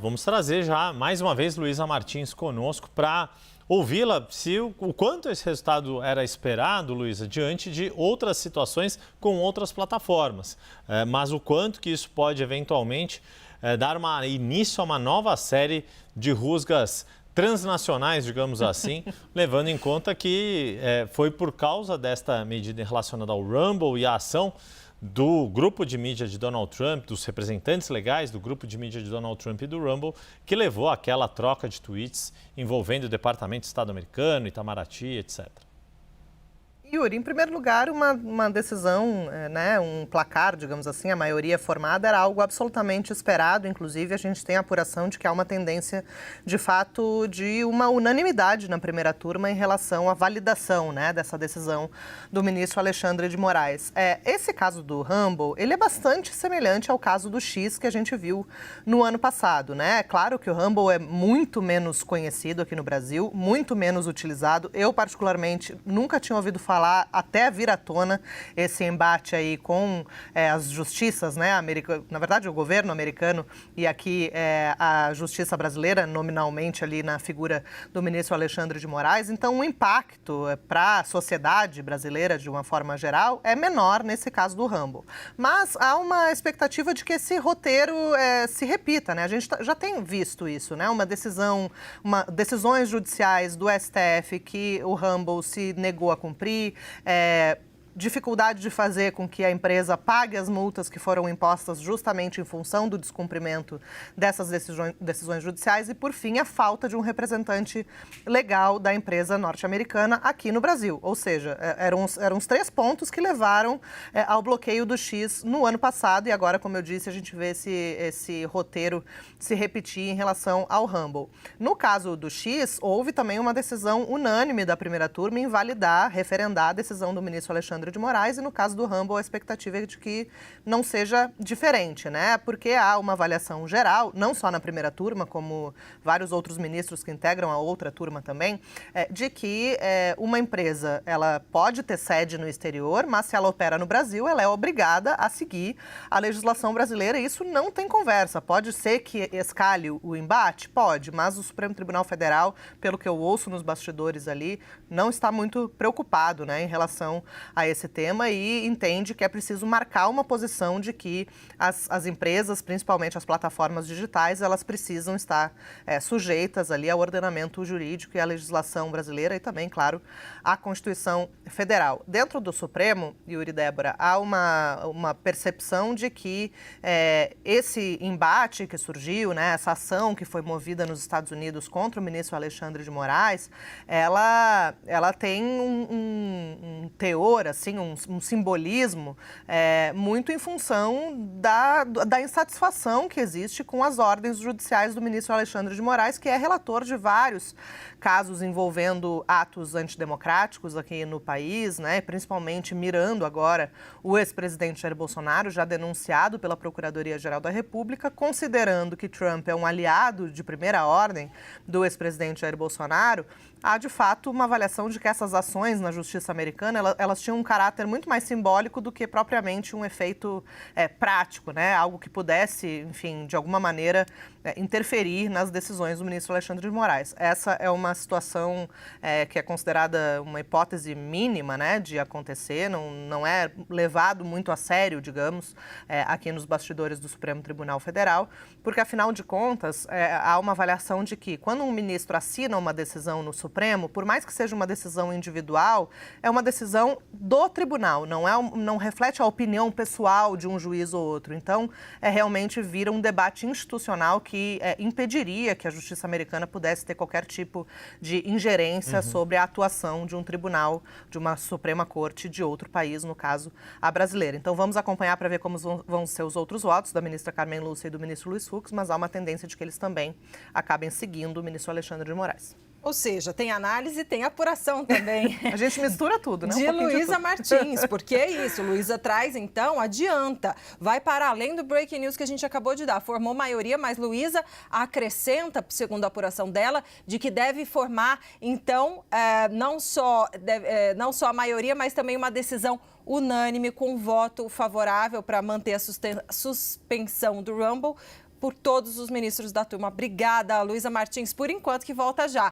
Vamos trazer já mais uma vez Luísa Martins conosco para ouvi-la se o quanto esse resultado era esperado, Luísa, diante de outras situações com outras plataformas. Mas o quanto que isso pode eventualmente dar início a uma nova série de rusgas transnacionais, digamos assim, levando em conta que foi por causa desta medida relacionada ao Rumble e a ação do grupo de mídia de Donald Trump, dos representantes legais do grupo de mídia de Donald Trump e do Rumble, que levou àquela troca de tweets envolvendo o Departamento de Estado americano, Itamaraty, etc. Yuri, em primeiro lugar, uma decisão, um placar, digamos assim, a maioria formada era algo absolutamente esperado. Inclusive, a gente tem a apuração de que há uma tendência, de fato, de uma unanimidade na primeira turma em relação à validação, dessa decisão do ministro Alexandre de Moraes. Esse caso do Rumble, ele é bastante semelhante ao caso do X que a gente viu no ano passado, É claro que o Rumble é muito menos conhecido aqui no Brasil, muito menos utilizado. Eu, particularmente, nunca tinha ouvido falar até vir à tona esse embate aí com as justiças, na verdade o governo americano e aqui a justiça brasileira, nominalmente ali na figura do ministro Alexandre de Moraes. Então o impacto para a sociedade brasileira de uma forma geral é menor nesse caso do Rumble. Mas há uma expectativa de que esse roteiro se repita, A gente já tem visto isso, decisões judiciais do STF que o Rumble se negou a cumprir, dificuldade de fazer com que a empresa pague as multas que foram impostas justamente em função do descumprimento dessas decisões judiciais e, por fim, a falta de um representante legal da empresa norte-americana aqui no Brasil. Ou seja, eram os 3 pontos que levaram ao bloqueio do X no ano passado e agora, como eu disse, a gente vê esse roteiro se repetir em relação ao Rumble. No caso do X, houve também uma decisão unânime da primeira turma em referendar a decisão do ministro Alexandre de Moraes e no caso do Rumble a expectativa é de que não seja diferente, Porque há uma avaliação geral, não só na primeira turma, como vários outros ministros que integram a outra turma também, de que uma empresa ela pode ter sede no exterior, mas se ela opera no Brasil, ela é obrigada a seguir a legislação brasileira e isso não tem conversa. Pode ser que escalhe o embate? Pode, mas o Supremo Tribunal Federal, pelo que eu ouço nos bastidores ali, não está muito preocupado, em relação a esse tema e entende que é preciso marcar uma posição de que as empresas, principalmente as plataformas digitais, elas precisam estar sujeitas ali ao ordenamento jurídico e à legislação brasileira e também, claro, à Constituição Federal. Dentro do Supremo, Yuri e Débora, há uma percepção de que esse embate que surgiu, essa ação que foi movida nos Estados Unidos contra o ministro Alexandre de Moraes, ela tem um teor, assim, um simbolismo muito em função da insatisfação que existe com as ordens judiciais do ministro Alexandre de Moraes, que é relator de vários casos envolvendo atos antidemocráticos aqui no país, principalmente mirando agora o ex-presidente Jair Bolsonaro, já denunciado pela Procuradoria-Geral da República, considerando que Trump é um aliado de primeira ordem do ex-presidente Jair Bolsonaro. Há, de fato, uma avaliação de que essas ações na justiça americana, elas tinham um caráter muito mais simbólico do que propriamente um efeito prático, Algo que pudesse, enfim, de alguma maneira, interferir nas decisões do ministro Alexandre de Moraes. Essa é uma situação que é considerada uma hipótese mínima, de acontecer, não é levado muito a sério, digamos, aqui nos bastidores do Supremo Tribunal Federal, porque, afinal de contas, há uma avaliação de que, quando um ministro assina uma decisão no Supremo, por mais que seja uma decisão individual, é uma decisão do tribunal, não reflete a opinião pessoal de um juiz ou outro. Então, realmente vira um debate institucional que impediria que a justiça americana pudesse ter qualquer tipo de ingerência sobre a atuação de um tribunal, de uma Suprema Corte de outro país, no caso, a brasileira. Então, vamos acompanhar para ver como vão ser os outros votos da ministra Carmen Lúcia e do ministro Luiz Fux, mas há uma tendência de que eles também acabem seguindo o ministro Alexandre de Moraes. Ou seja, tem análise e tem apuração também. A gente mistura tudo, De Luísa Martins, porque é isso. Luísa traz, então, adianta. Vai para além do breaking news que a gente acabou de dar. Formou maioria, mas Luísa acrescenta, segundo a apuração dela, de que deve formar, então, não só a maioria, mas também uma decisão unânime com voto favorável para manter a suspensão do Rumble. por todos os ministros da turma. Obrigada, Luísa Martins, por enquanto, que volta já.